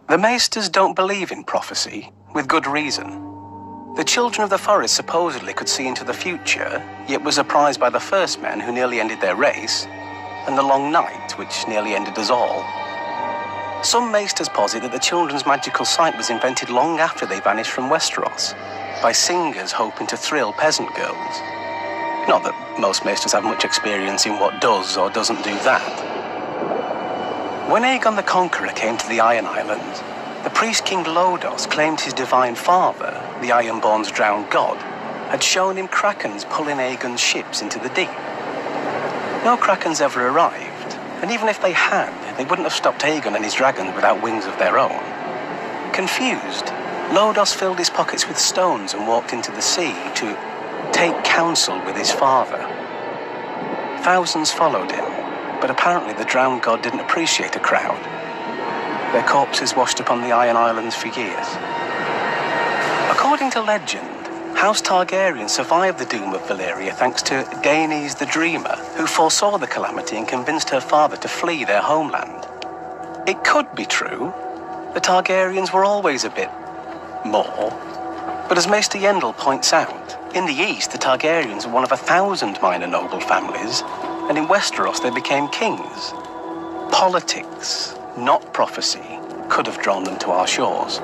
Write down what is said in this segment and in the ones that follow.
The Maesters don't believe in prophecy, with good reason. The children of the forest supposedly could see into the future, yet were surprised by the first men who nearly ended their race, and the long night, which nearly ended us all. Some Maesters posit that the children's magical sight was invented long after they vanished from Westeros, by singers hoping to thrill peasant girls. Not that most Maesters have much experience in what does or doesn't do that. When Aegon the Conqueror came to the Iron Islands, the priest King Lodos claimed his divine father, the Ironborn's drowned god, had shown him krakens pulling Aegon's ships into the deep. No krakens ever arrived, and even if they had, they wouldn't have stopped Aegon and his dragons without wings of their own. Confused, Lodos filled his pockets with stones and walked into the sea to take counsel with his father. Thousands followed him, but apparently the drowned god didn't appreciate a crowd. Their corpses washed upon the Iron Islands for years. According to legend, House Targaryen survived the doom of Valyria thanks to Daenys the Dreamer, who foresaw the calamity and convinced her father to flee their homeland. It could be true. The Targaryens were always a bit more. But as Maester Yendel points out, in the East, the Targaryens were one of 1,000 minor noble families, and in Westeros they became kings. Politics, not prophecy, could have drawn them to our shores.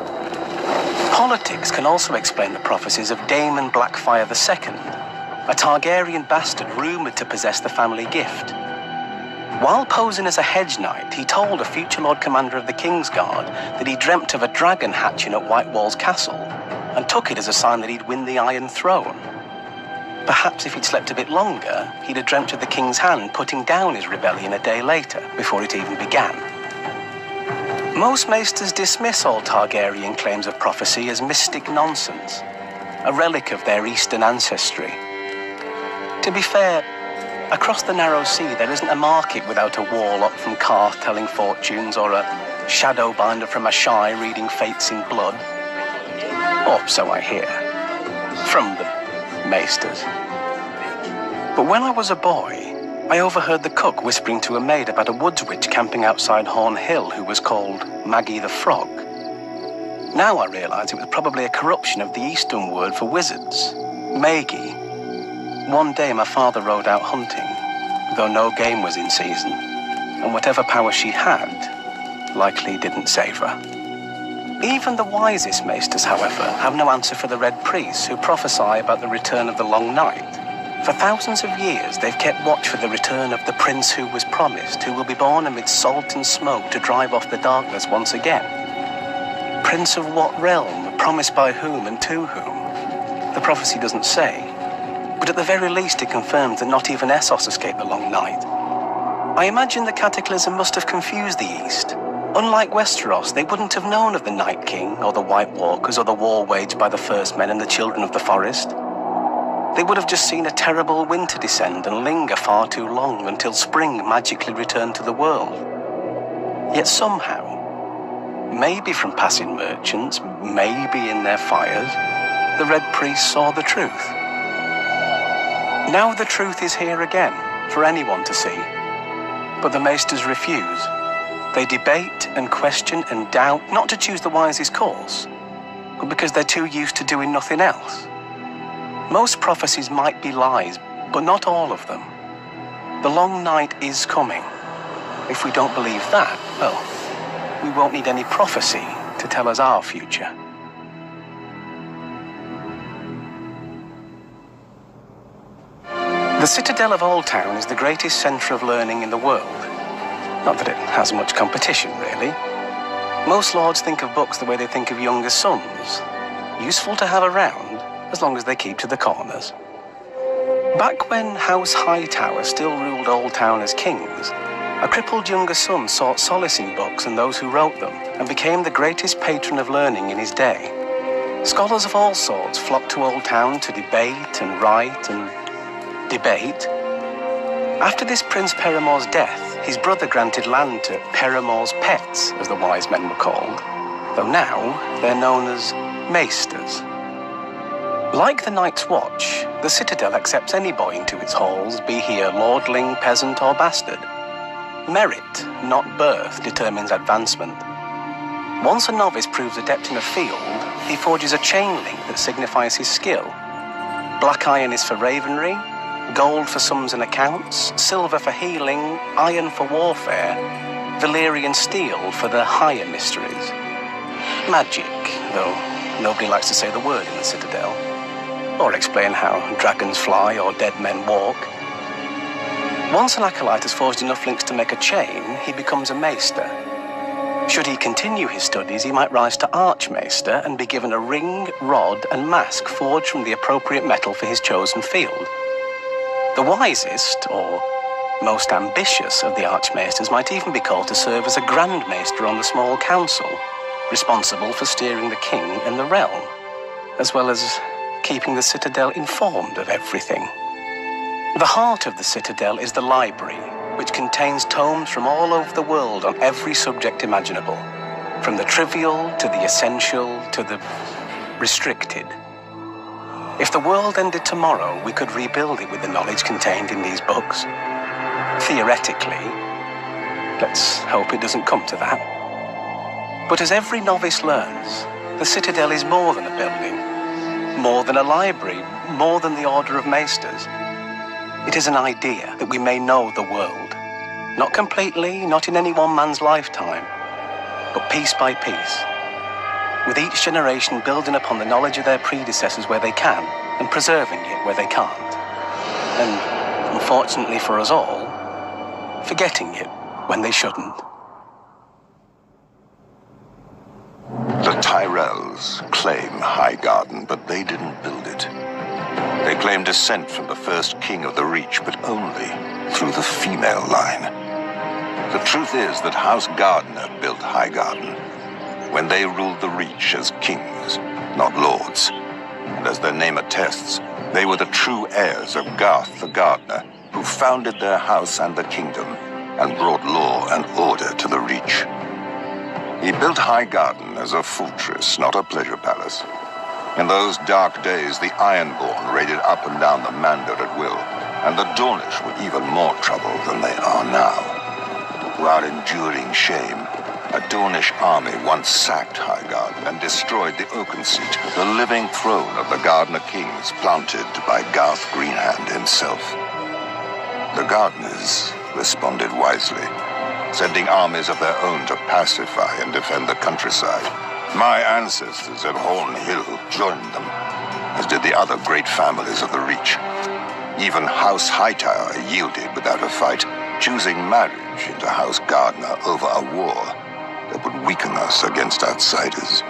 Politics can also explain the prophecies of Daemon Blackfyre II, a Targaryen bastard rumoured to possess the family gift. While posing as a hedge knight, he told a future Lord Commander of the Kingsguard that he dreamt of a dragon hatching at White Walls Castle, and took it as a sign that he'd win the Iron Throne. Perhaps if he'd slept a bit longer, he'd have dreamt of the King's Hand putting down his rebellion a day later, before it even began. Most Maesters dismiss all Targaryen claims of prophecy as mystic nonsense, a relic of their Eastern ancestry. To be fair, across the Narrow Sea there isn't a market without a warlock from Karth telling fortunes or a shadowbinder from Ashai reading fates in blood. Or so I hear, from the Maesters. But when I was a boy, I overheard the cook whispering to a maid about a woods witch camping outside Horn Hill who was called Maggie the Frog. Now I realise it was probably a corruption of the Eastern word for wizards, Maggie. One day my father rode out hunting, though no game was in season, and whatever power she had likely didn't save her. Even the wisest Maesters, however, have no answer for the Red Priests who prophesy about the return of the Long Night. For thousands of years, they've kept watch for the return of the prince who was promised, who will be born amid salt and smoke to drive off the darkness once again. Prince of what realm, promised by whom and to whom? The prophecy doesn't say, but at the very least it confirms that not even Essos escaped the Long Night. I imagine the cataclysm must have confused the East. Unlike Westeros, they wouldn't have known of the Night King, or the White Walkers, or the war waged by the First Men and the Children of the Forest. They would have just seen a terrible winter descend and linger far too long until spring magically returned to the world. Yet somehow, maybe from passing merchants, maybe in their fires, the Red Priests saw the truth. Now the truth is here again, for anyone to see. But the Maesters refuse. They debate and question and doubt, not to choose the wisest course, but because they're too used to doing nothing else. Most prophecies might be lies, but not all of them. The Long Night is coming. If we don't believe that, well, we won't need any prophecy to tell us our future. The Citadel of Old Town is the greatest centre of learning in the world. Not that it has much competition, really. Most lords think of books the way they think of younger sons. Useful to have around, as long as they keep to the corners. Back when House Hightower still ruled Old Town as kings, a crippled younger son sought solace in books and those who wrote them, and became the greatest patron of learning in his day. Scholars of all sorts flocked to Old Town to debate and write and debate. After this Prince Paramore's death, his brother granted land to Paramore's pets, as the wise men were called, though now they're known as Maesters. Like the Night's Watch, the Citadel accepts any boy into its halls, be he a lordling, peasant or bastard. Merit, not birth, determines advancement. Once a novice proves adept in a field, he forges a chain link that signifies his skill. Black iron is for ravenry, gold for sums and accounts, silver for healing, iron for warfare, Valyrian steel for the higher mysteries. Magic, though nobody likes to say the word in the Citadel, or explain how dragons fly or dead men walk. Once an acolyte has forged enough links to make a chain, he becomes a maester. Should he continue his studies, he might rise to archmaester and be given a ring, rod, and mask forged from the appropriate metal for his chosen field. The wisest, or most ambitious of the archmaesters might even be called to serve as a grand maester on the small council, responsible for steering the king and the realm, as well as keeping the Citadel informed of everything. The heart of the Citadel is the library, which contains tomes from all over the world on every subject imaginable, from the trivial to the essential to the restricted. If the world ended tomorrow, we could rebuild it with the knowledge contained in these books. Theoretically, let's hope it doesn't come to that. But as every novice learns, the Citadel is more than a building, more than a library, more than the Order of Maesters. It is an idea that we may know the world. Not completely, not in any one man's lifetime, but piece by piece, with each generation building upon the knowledge of their predecessors where they can, and preserving it where they can't. And, unfortunately for us all, forgetting it when they shouldn't. The Tyrells claim Highgarden, but they didn't build it. They claim descent from the first king of the Reach, but only through the female line. The truth is that House Gardner built Highgarden when they ruled the Reach as kings, not lords. And as their name attests, they were the true heirs of Garth the Gardener, who founded their house and the kingdom, and brought law and order to the Reach. He built Highgarden as a fortress, not a pleasure palace. In those dark days, the Ironborn raided up and down the Mander at will, and the Dornish were even more trouble than they are now. While enduring shame, a Dornish army once sacked Highgarden and destroyed the Oaken Seat, the living throne of the Gardener kings planted by Garth Greenhand himself. The Gardeners responded wisely, sending armies of their own to pacify and defend the countryside. My ancestors at Horn Hill joined them, as did the other great families of the Reach. Even House Hightower yielded without a fight, choosing marriage into House Gardner over a war that would weaken us against outsiders.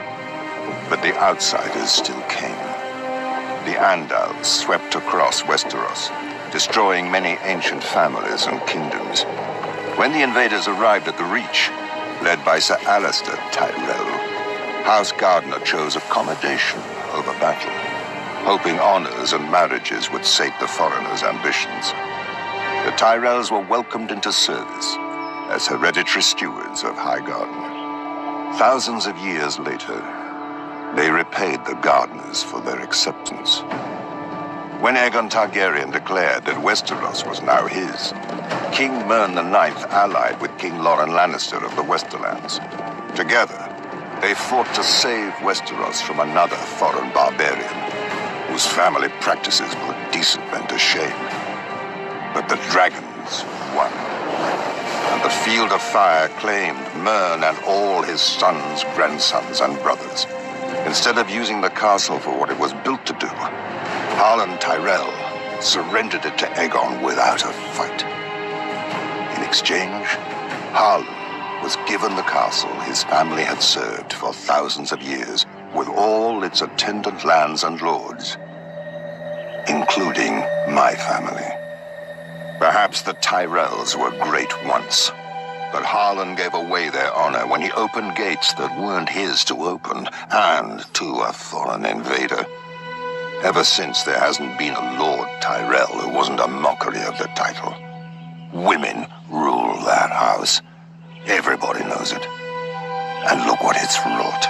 But the outsiders still came. The Andals swept across Westeros, destroying many ancient families and kingdoms. When the invaders arrived at the Reach, led by Sir Alistair Tyrell, House Gardner chose accommodation over battle, hoping honors and marriages would sate the foreigners' ambitions. The Tyrells were welcomed into service as hereditary stewards of Highgarden. Thousands of years later, they repaid the Gardeners for their acceptance. When Aegon Targaryen declared that Westeros was now his, King Mern IX allied with King Loren Lannister of the Westerlands. Together, they fought to save Westeros from another foreign barbarian, whose family practices put decent men to shame. But the dragons won, and the Field of Fire claimed Mern and all his sons, grandsons, and brothers. Instead of using the castle for what it was built to do, Harlan Tyrell surrendered it to Aegon without a fight. In exchange, Harlan was given the castle his family had served for thousands of years, with all its attendant lands and lords, including my family. Perhaps the Tyrells were great once, but Harlan gave away their honor when he opened gates that weren't his to open, and to a foreign invader. Ever since, there hasn't been a Lord Tyrell who wasn't a mockery of the title. Women rule that house. Everybody knows it. And look what it's wrought.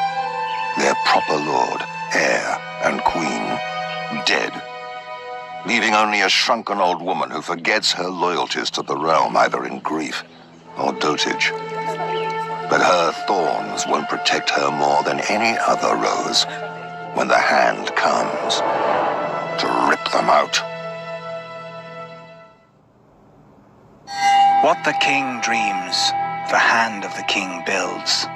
Their proper lord, heir, and queen, dead, leaving only a shrunken old woman who forgets her loyalties to the realm either in grief or dotage. But her thorns won't protect her more than any other rose when the hand comes to rip them out. What the king dreams, the hand of the king builds.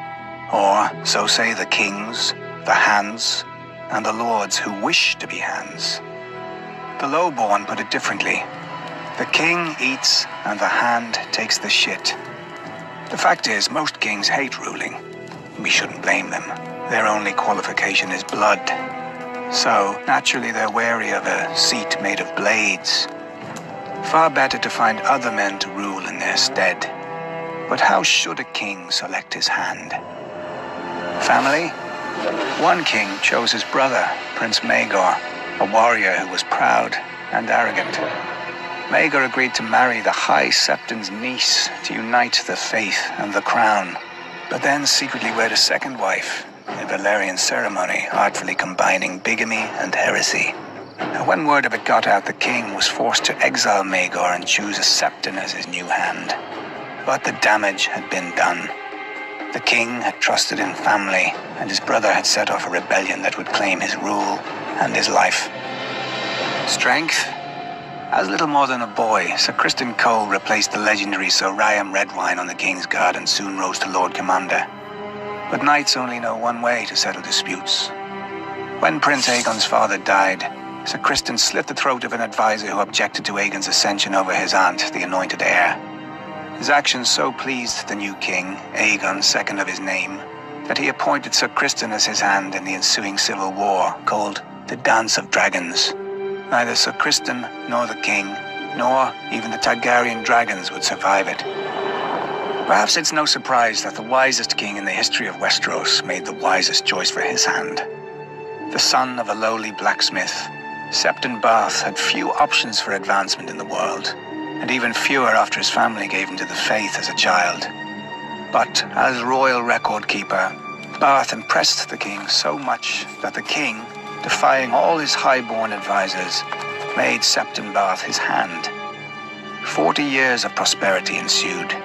Or, so say the kings, the hands, and the lords who wish to be hands. The lowborn put it differently. The king eats, and the hand takes the shit. The fact is, most kings hate ruling. We shouldn't blame them. Their only qualification is blood. So, naturally, they're wary of a seat made of blades. Far better to find other men to rule in their stead. But how should a king select his hand? Family? One king chose his brother, Prince Maegor, a warrior who was proud and arrogant. Maegor agreed to marry the High Septon's niece to unite the faith and the crown, but then secretly wed a second wife in a Valyrian ceremony, artfully combining bigamy and heresy. Now, when word of it got out, the king was forced to exile Maegor and choose a Septon as his new hand. But the damage had been done. The king had trusted in family, and his brother had set off a rebellion that would claim his rule and his life. Strength? As little more than a boy, Sir Criston Cole replaced the legendary Sir Ryam Redwine on the King's Guard and soon rose to Lord Commander. But knights only know one way to settle disputes. When Prince Aegon's father died, Sir Criston slit the throat of an advisor who objected to Aegon's ascension over his aunt, the anointed heir. His actions so pleased the new king, Aegon, second of his name, that he appointed Sir Criston as his hand in the ensuing civil war, called the Dance of Dragons. Neither Sir Criston, nor the king, nor even the Targaryen dragons would survive it. Perhaps it's no surprise that the wisest king in the history of Westeros made the wisest choice for his hand. The son of a lowly blacksmith, Septon Barth had few options for advancement in the world, and even fewer after his family gave him to the faith as a child. But as royal record keeper, Barth impressed the king so much that the king, defying all his high-born advisors, made Septon Barth his hand. 40 years of prosperity ensued.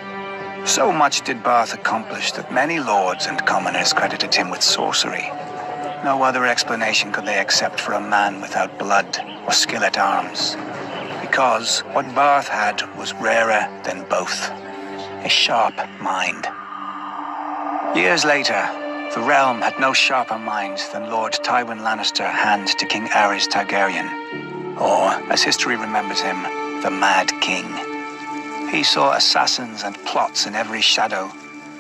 So much did Barth accomplish that many lords and commoners credited him with sorcery. No other explanation could they accept for a man without blood or skill at arms, because what Barth had was rarer than both: a sharp mind. Years later, the realm had no sharper mind than Lord Tywin Lannister, hand to King Aerys Targaryen, or, as history remembers him, the Mad King. He saw assassins and plots in every shadow,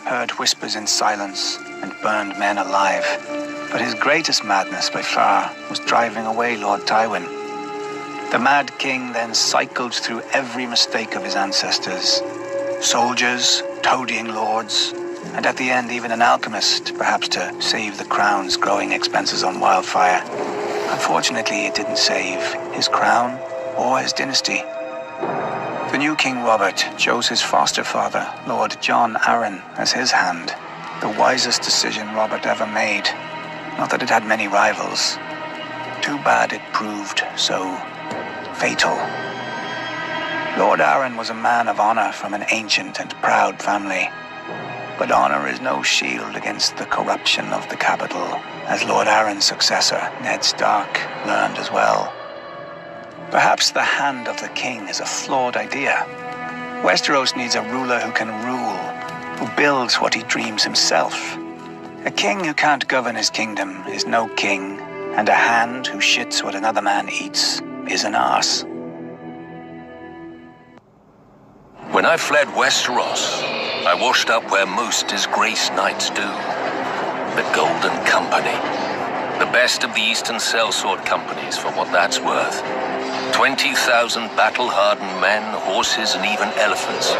heard whispers in silence, and burned men alive. But his greatest madness by far was driving away Lord Tywin. The Mad King then cycled through every mistake of his ancestors: soldiers, toadying lords, and at the end even an alchemist, perhaps to save the crown's growing expenses on wildfire. Unfortunately, it didn't save his crown or his dynasty. The new King Robert chose his foster father, Lord Jon Arryn, as his hand. The wisest decision Robert ever made. Not that it had many rivals. Too bad it proved so fatal. Lord Arryn was a man of honor from an ancient and proud family. But honor is no shield against the corruption of the capital, as Lord Arryn's successor, Ned Stark, learned as well. Perhaps the hand of the king is a flawed idea. Westeros needs a ruler who can rule, who builds what he dreams himself. A king who can't govern his kingdom is no king, and a hand who shits what another man eats is an arse. When I fled Westeros, I washed up where most disgraced knights do. The Golden Company. The best of the Eastern Sellsword companies, for what that's worth. 20,000 battle-hardened men, horses, and even elephants,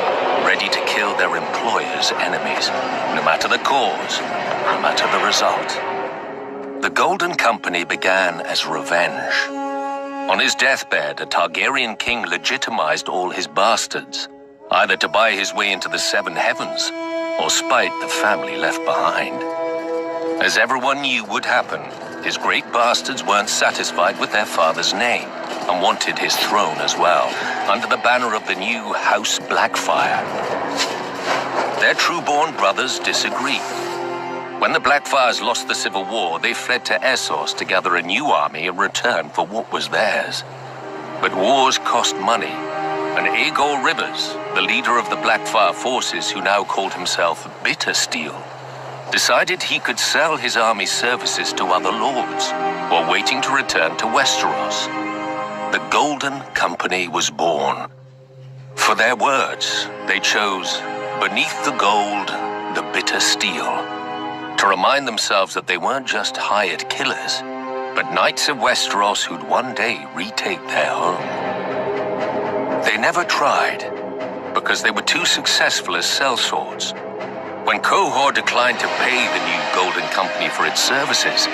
ready to kill their employers' enemies, no matter the cause, no matter the result. The Golden Company began as revenge. On his deathbed, a Targaryen king legitimized all his bastards, either to buy his way into the Seven Heavens, or spite the family left behind. As everyone knew would happen, his great bastards weren't satisfied with their father's name, and wanted his throne as well, under the banner of the new House Blackfire. Their true-born brothers disagree. When the Blackfires lost the Civil War, they fled to Essos to gather a new army in return for what was theirs. But wars cost money, and Aegor Rivers, the leader of the Blackfire forces who now called himself Bittersteel, decided he could sell his army's services to other lords while waiting to return to Westeros. The Golden Company was born. For their words, they chose, beneath the gold, the bitter steel, to remind themselves that they weren't just hired killers, but knights of Westeros who'd one day retake their home. They never tried, because they were too successful as sellswords. When Qohor declined to pay the new Golden Company for its services,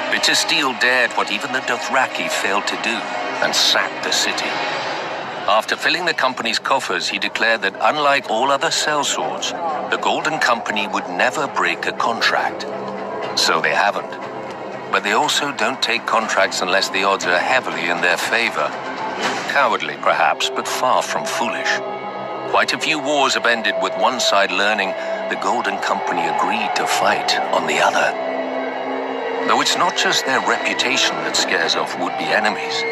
Bittersteel dared what even the Dothraki failed to do, and sacked the city. After filling the company's coffers, he declared that unlike all other sellswords, the Golden Company would never break a contract. So they haven't. But they also don't take contracts unless the odds are heavily in their favor. Cowardly, perhaps, but far from foolish. Quite a few wars have ended with one side learning the Golden Company agreed to fight on the other. Though it's not just their reputation that scares off would-be enemies.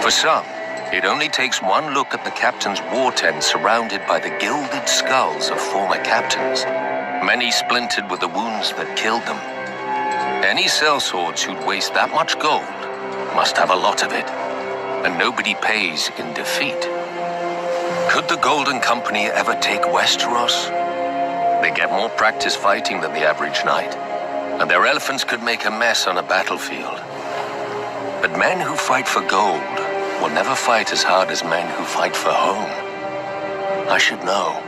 For some, it only takes one look at the captain's war tent surrounded by the gilded skulls of former captains, many splintered with the wounds that killed them. Any sellswords who'd waste that much gold must have a lot of it, and nobody pays in defeat. Could the Golden Company ever take Westeros? They get more practice fighting than the average knight, and their elephants could make a mess on a battlefield. But men who fight for gold will never fight as hard as men who fight for home. I should know.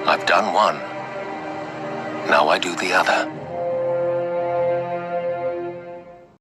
I've done one. Now I do the other.